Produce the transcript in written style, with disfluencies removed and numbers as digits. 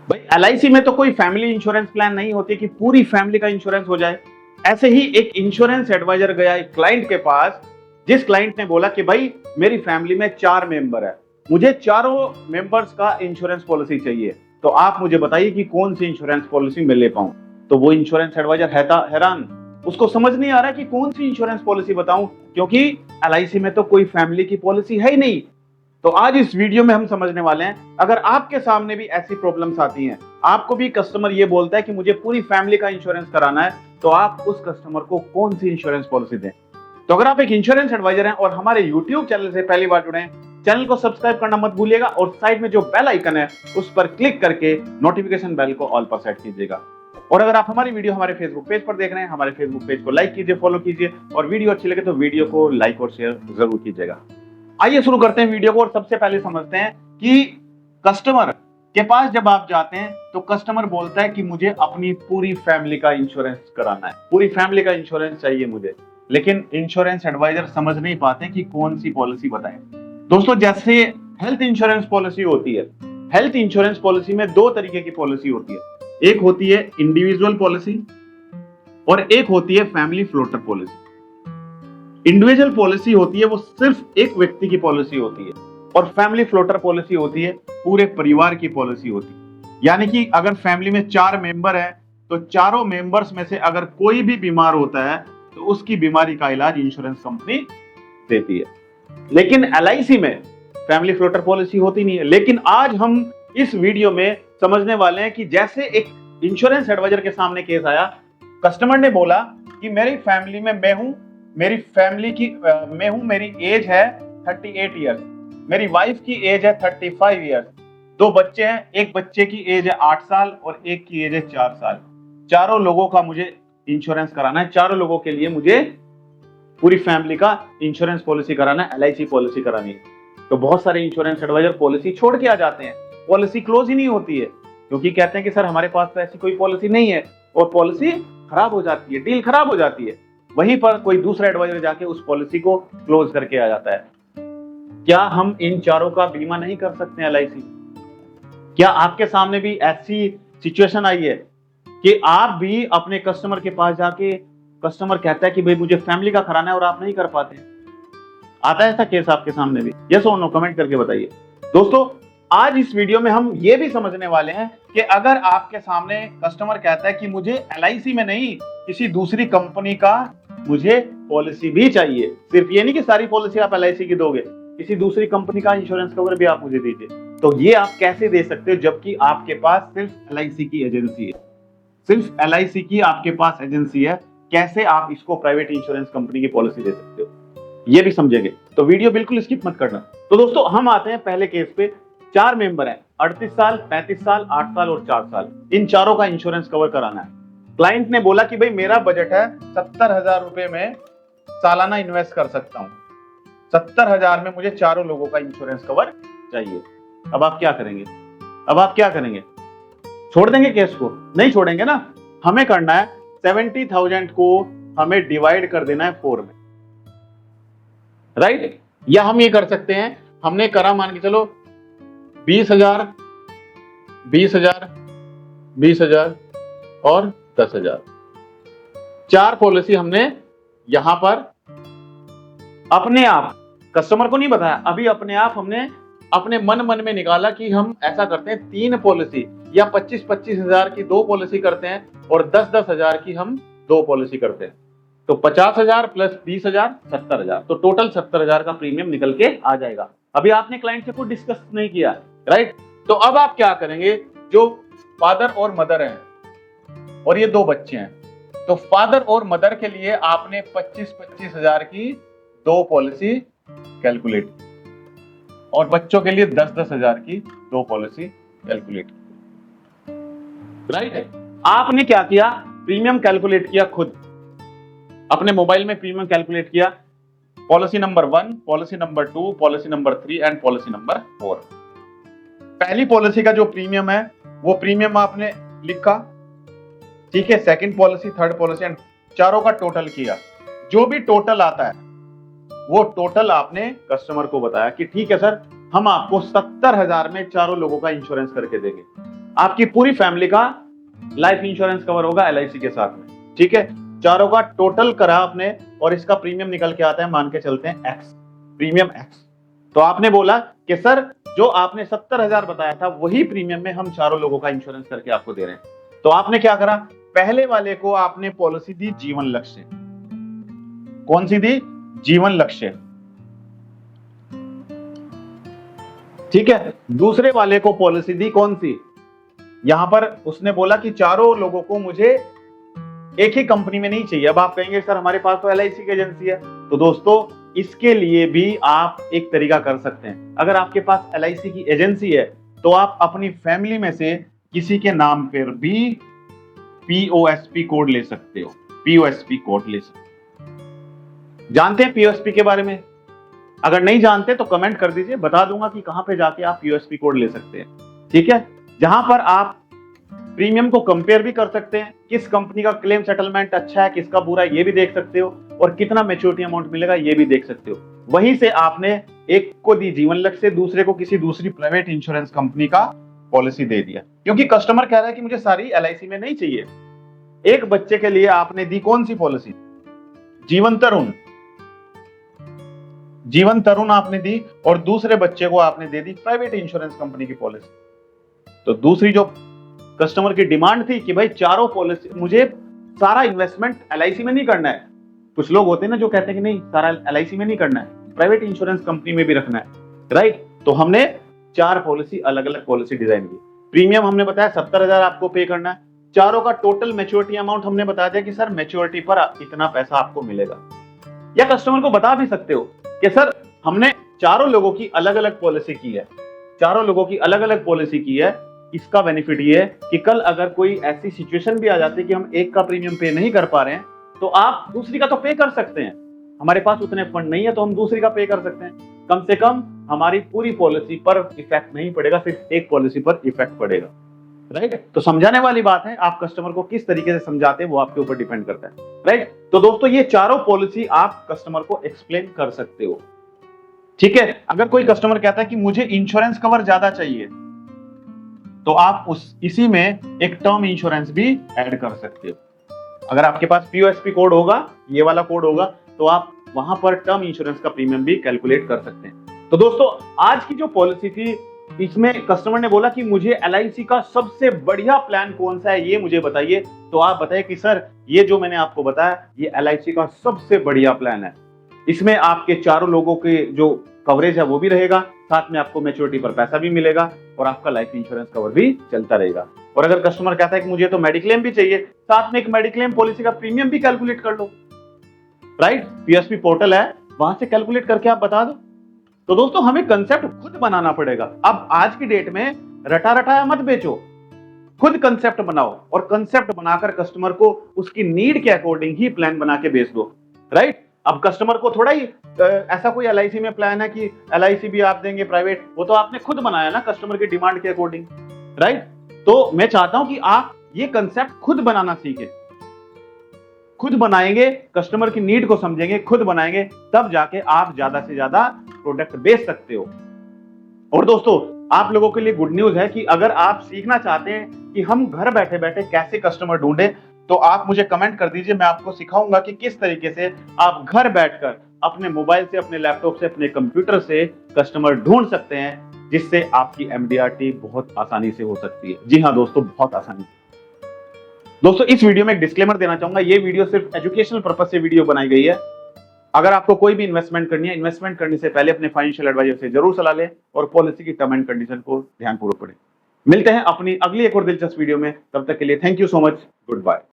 भाई एलआईसी में तो कोई फैमिली इंश्योरेंस प्लान नहीं होती कि पूरी फैमिली का इंश्योरेंस हो जाए। ऐसे ही एक इंश्योरेंस एडवाइजर गया एक क्लाइंट के पास, जिस क्लाइंट ने बोला कि भाई मेरी फैमिली में 4 मेंबर है, मुझे चारों मेंबर्स का इंश्योरेंस पॉलिसी चाहिए, तो आप मुझे बताइए कि कौन सी इंश्योरेंस पॉलिसी मैं ले पाऊं। तो वो इंश्योरेंस एडवाइजर हैरान, उसको समझ नहीं आ रहा कि कौन सी इंश्योरेंस पॉलिसी बताऊं, क्योंकि एलआईसी में तो कोई फैमिली की पॉलिसी है ही नहीं। तो आज इस वीडियो में हम समझने वाले हैं, अगर आपके सामने भी ऐसी प्रॉब्लम्स आती हैं, आपको भी कस्टमर ये बोलता है कि मुझे पूरी फैमिली का इंश्योरेंस कराना है, तो आप उस कस्टमर को कौन सी इंश्योरेंस पॉलिसी दें। तो अगर आप एक इंश्योरेंस एडवाइजर हैं और हमारे यूट्यूब चैनल से पहली बार जुड़े हैं, चैनल को सब्सक्राइब करना मत भूलिएगा और साइड में जो बेल आइकन है उस पर क्लिक करके नोटिफिकेशन बेल को ऑल पर सेट कीजिएगा। और अगर आप हमारी वीडियो हमारे फेसबुक पेज पर देख रहे हैं, हमारे फेसबुक पेज को लाइक कीजिए, फॉलो कीजिए, और वीडियो अच्छी लगे तो वीडियो को लाइक और शेयर जरूर कीजिएगा। आइए शुरू करते हैं वीडियो को और सबसे पहले समझते हैं कि कस्टमर के पास जब आप जाते हैं तो कस्टमर बोलता है कि मुझे अपनी पूरी फैमिली का इंश्योरेंस कराना है, पूरी फैमिली का इंश्योरेंस चाहिए मुझे, लेकिन इंश्योरेंस एडवाइजर समझ नहीं पाते कि कौन सी पॉलिसी बताएं। दोस्तों, जैसे हेल्थ इंश्योरेंस पॉलिसी होती है, हेल्थ इंश्योरेंस पॉलिसी में 2 तरीके की पॉलिसी होती है। एक होती है इंडिविजुअल पॉलिसी और एक होती है family floater policy. Individual policy होती है वो सिर्फ एक व्यक्ति की पॉलिसी होती है, और फैमिली फ्लोटर पॉलिसी होती है पूरे परिवार की पॉलिसी होती है। यानी कि अगर फैमिली में 4 मेंबर है तो चारों मेंबर्स में से अगर कोई भी बीमार होता है तो उसकी बीमारी का इलाज इंश्योरेंस कंपनी देती है। लेकिन एलआईसी में फैमिली फ्लोटर पॉलिसी होती नहीं है। लेकिन आज हम इस वीडियो में समझने वाले हैं कि जैसे एक इंश्योरेंस एडवाइजर के सामने केस आया, कस्टमर ने बोला कि मेरी फैमिली में मैं हूं, मेरी फैमिली की मैं हूं, मेरी एज है 38 ईयर्स, मेरी वाइफ की एज है 35 ईयर्स, 2 बच्चे हैं, एक बच्चे की एज है 8 साल और एक की एज है 4 साल। चारों लोगों का मुझे इंश्योरेंस कराना है, चारों लोगों के लिए मुझे पूरी फैमिली का इंश्योरेंस पॉलिसी कराना है, एलआईसी पॉलिसी करानी है। तो बहुत सारे इंश्योरेंस एडवाइजर पॉलिसी छोड़ के आ जाते हैं, पॉलिसी क्लोज ही नहीं होती है, क्योंकि कहते हैं कि सर हमारे पास तो ऐसी कोई पॉलिसी नहीं है, और पॉलिसी खराब हो जाती है, डील खराब हो जाती है। वहीं पर कोई दूसरा एडवाइजर जाके उस पॉलिसी को क्लोज करके आ जाता है। क्या हम इन चारों का बीमा नहीं कर सकते हैं एलआईसी? क्या आपके सामने भी ऐसी सिचुएशन आई है कि आप भी अपने कस्टमर के पास जाके, कस्टमर कहता है कि भाई मुझे फैमिली का कराना है और आप नहीं कर पाते? आता है ऐसा केस आपके सामने भी? यस और नो कमेंट करके बताइए। दोस्तों, आज इस वीडियो में हम ये भी समझने वाले हैं कि अगर आपके सामने कस्टमर कहता है कि मुझे एलआईसी में नहीं, किसी दूसरी कंपनी का मुझे पॉलिसी भी चाहिए, सिर्फ ये नहीं कि सारी पॉलिसी आप एलआईसी की दोगे, किसी दूसरी कंपनी का इंश्योरेंस कवर भी आप मुझे दीजिए, तो ये आप कैसे दे सकते हो जबकि आपके पास सिर्फ एलआईसी की एजेंसी है, सिर्फ एलआईसी की आपके पास एजेंसी है? कैसे आप इसको प्राइवेट इंश्योरेंस कंपनी की पॉलिसी दे सकते हो, ये भी समझेंगे। तो वीडियो बिल्कुल स्किप मत करना। तो दोस्तों, हम आते हैं पहले केस पे। 4 मेंबर हैं, 38 साल, 35 साल, 8 साल और 4 साल। इन चारों का इंश्योरेंस कवर कराना है। क्लाइंट ने बोला कि भाई मेरा बजट है 70,000 रुपए में सालाना इन्वेस्ट कर सकता हूं, 70,000 में मुझे चारों लोगों का इंश्योरेंस कवर चाहिए। अब आप क्या करेंगे? अब आप क्या करेंगे? छोड़ देंगे केस को? नहीं छोड़ेंगे ना। हमें करना है 70,000 को हमें डिवाइड कर देना है 4 में, राइट? या हम ये कर सकते हैं, हमने करा मान के चलो 20,000, 20,000, 20,000 और 10,000। 4 पॉलिसी हमने यहां पर अपने आप, कस्टमर को नहीं बताया, अभी अपने आप हमने अपने मन में निकाला कि हम ऐसा करते हैं 3 पॉलिसी या 25-25 हजार की 2 पॉलिसी करते हैं और 10-10 हजार की हम 2 पॉलिसी करते हैं। तो 50,000 प्लस 20,000 70,000, तो टोटल 70,000 का प्रीमियम निकल के आ जाएगा। अभी आपने क्लाइंट से कुछ डिस्कस नहीं किया, राइट? तो अब आप क्या करेंगे? जो फादर और मदर हैं और ये 2 बच्चे हैं, तो फादर और मदर के लिए आपने 25-25 हजार की 2 पॉलिसी कैलकुलेट की और बच्चों के लिए 10-10 हजार की 2 पॉलिसी कैलकुलेट की, राइट? आपने क्या किया? प्रीमियम कैलकुलेट किया खुद, अपने मोबाइल में प्रीमियम कैलकुलेट किया। Policy number 1, policy number 2, policy number 3 and policy number 4। पहली पॉलिसी का जो प्रीमियम है वो प्रीमियम आपने लिखा, ठीक है? Second policy, third policy and चारों का टोटल किया। जो भी टोटल आता है वो टोटल आपने कस्टमर को बताया कि ठीक है सर, हम आपको 70,000 में चारों लोगों का इंश्योरेंस करके देंगे। आपकी पूरी फैमिली का लाइफ इंश्योरेंस कवर होगा LIC के साथ में, ठीक है। चारों का टोटल करा आपने और इसका प्रीमियम निकल के आता है, मान के चलते हैं X, प्रीमियम X। तो आपने बोला कि सर जो आपने 70,000 बताया था वही प्रीमियम में हम चारों लोगों का इंश्योरेंस करके आपको दे रहे हैं। तो आपने क्या करा, पहले वाले को आपने पॉलिसी दी जीवन लक्ष्य। कौन सी दी? जीवन लक्ष्य, ठीक है। दूसरे वाले को पॉलिसी दी कौन सी? यहां पर उसने बोला कि चारों लोगों को मुझे एक ही कंपनी में नहीं चाहिए। अब आप कहेंगे सर हमारे पास तो LIC की एजेंसी है। तो दोस्तों इसके लिए भी आप एक तरीका कर सकते हैं। अगर आपके पास LIC की एजेंसी है तो आप अपनी फैमिली में से किसी के नाम पर भी POSP कोड ले सकते हो। POSP कोड ले सकते हो। जानते हैं POSP के बारे में? अगर नहीं जानते तो कमेंट कर दीजिए, बता दूंगा कि कहां पे जाके आप POSP कोड ले सकते हैं, ठीक है। जहां पर आप प्रीमियम को कंपेयर भी कर सकते हैं, किस कंपनी का क्लेम सेटलमेंट अच्छा है, किसका बुरा है, ये भी देख सकते हो, और कितना मैच्योरिटी अमाउंट मिलेगा ये भी देख सकते हो। वहीं से आपने एक को दी जीवन लक्ष्य, दूसरे को किसी दूसरी प्राइवेट इंश्योरेंस कंपनी का पॉलिसी दे दिया, क्योंकि कस्टमर कह रहा है कि मुझे सारी LIC में नहीं चाहिए। एक बच्चे के लिए आपने दी कौन सी पॉलिसी? जीवन तरुण, जीवन तरुण आपने दी, और दूसरे बच्चे को आपने दे दी प्राइवेट इंश्योरेंस कंपनी की पॉलिसी। तो दूसरी जो कस्टमर की डिमांड थी कि भाई चारों पॉलिसी, मुझे सारा इन्वेस्टमेंट LIC में नहीं करना है। कुछ लोग होते हैं ना जो कहते हैं कि नहीं सारा LIC में नहीं करना है, प्राइवेट इंश्योरेंस कंपनी में भी रखना है, राइट। तो हमने 4 पॉलिसी, अलग अलग पॉलिसी डिजाइन की। प्रीमियम हमने बताया 70,000 आपको पे करना है। चारों का टोटल मैच्योरिटी अमाउंट हमने बता दिया कि सर मैच्योरिटी पर इतना पैसा आपको मिलेगा। या कस्टमर को बता भी सकते हो कि सर हमने चारों लोगों की अलग अलग पॉलिसी की है, चारों लोगों की अलग अलग पॉलिसी की है। इसका बेनिफिट ये है कि कल अगर कोई ऐसी सिचुएशन भी आ जाती है कि हम एक का प्रीमियम पे नहीं कर पा रहे हैं, तो आप दूसरी का तो पे कर सकते हैं। हमारे पास उतने फंड नहीं है तो हम दूसरी का पे कर सकते हैं। कम से कम हमारी पूरी पॉलिसी पर इफेक्ट नहीं पड़ेगा, सिर्फ एक पॉलिसी पर इफेक्ट पड़ेगा, राइट। तो समझाने वाली बात है, आप कस्टमर को किस तरीके से समझाते हैं वो आपके ऊपर डिपेंड करता है, राइट। तो दोस्तों ये चारों पॉलिसी आप कस्टमर को एक्सप्लेन कर सकते हो, ठीक है। अगर कोई कस्टमर कहता है कि मुझे इंश्योरेंस कवर ज्यादा चाहिए, तो आप इसी में एक टर्म इंश्योरेंस भी ऐड कर सकते हो। अगर आपके पास POSP कोड होगा, ये वाला कोड होगा, तो आप वहां पर टर्म इंश्योरेंस का प्रीमियम भी कैलकुलेट कर सकते हैं। तो दोस्तों आज की जो पॉलिसी थी, इसमें कस्टमर ने बोला कि मुझे LIC का सबसे बढ़िया प्लान कौन सा है ये मुझे बताइए। तो आप बताइए कि सर ये जो मैंने आपको बताया ये LIC का सबसे बढ़िया प्लान है। इसमें आपके चारों लोगों के जो कवरेज है वो भी रहेगा, साथ में आपको मैच्योरिटी पर पैसा भी मिलेगा, और आपका लाइफ इंश्योरेंस कवर भी चलता रहेगा। और अगर कस्टमर कहता है कि मुझे तो मेडिक्लेम भी चाहिए, साथ में एक मेडिक्लेम पॉलिसी का प्रीमियम भी कैलकुलेट कर लो, राइट। POSP पोर्टल है, वहां से कैलकुलेट करके आप बता दो। तो दोस्तों हमें कंसेप्ट खुद बनाना पड़ेगा। अब आज की डेट में रटा रटाया मत बेचो, खुद कंसेप्ट बनाओ, और कंसेप्ट बनाकर कस्टमर को उसकी नीड के अकॉर्डिंग ही प्लान बना के बेच दो, राइट। अब कस्टमर को थोड़ा ही ऐसा कोई LIC में प्लान है कि LIC भी आप देंगे प्राइवेट, वो तो आपने खुद बनाया ना कस्टमर की डिमांड के अकॉर्डिंग, राइट। तो मैं चाहता हूं कि आप ये कंसेप्ट खुद बनाना सीखें। खुद बनाएंगे, कस्टमर की नीड को समझेंगे, खुद बनाएंगे, तब जाके आप ज्यादा से ज्यादा प्रोडक्ट बेच सकते हो। और दोस्तों आप लोगों के लिए गुड न्यूज है कि अगर आप सीखना चाहते हैं कि हम घर बैठे बैठे कैसे कस्टमर ढूंढे, तो आप मुझे कमेंट कर दीजिए। मैं आपको सिखाऊंगा कि किस तरीके से आप घर बैठकर अपने मोबाइल से, अपने लैपटॉप से, अपने कंप्यूटर से कस्टमर ढूंढ सकते हैं, जिससे आपकी MDRT बहुत आसानी से हो सकती है। जी हाँ दोस्तों, बहुत आसानी से। दोस्तों इस वीडियो में एक डिस्क्लेमर देना चाहूंगा, ये वीडियो सिर्फ एजुकेशनल पर्पस से वीडियो बनाई गई है। अगर आपको कोई भी इन्वेस्टमेंट करनी है, इन्वेस्टमेंट करने से पहले अपने फाइनेंशियल एडवाइजर से जरूर सलाह लें और पॉलिसी की टर्म एंड कंडीशन को ध्यानपूर्वक पढ़ें। मिलते हैं अपनी अगली एक और दिलचस्प वीडियो में, तब तक के लिए thank you so much, good bye.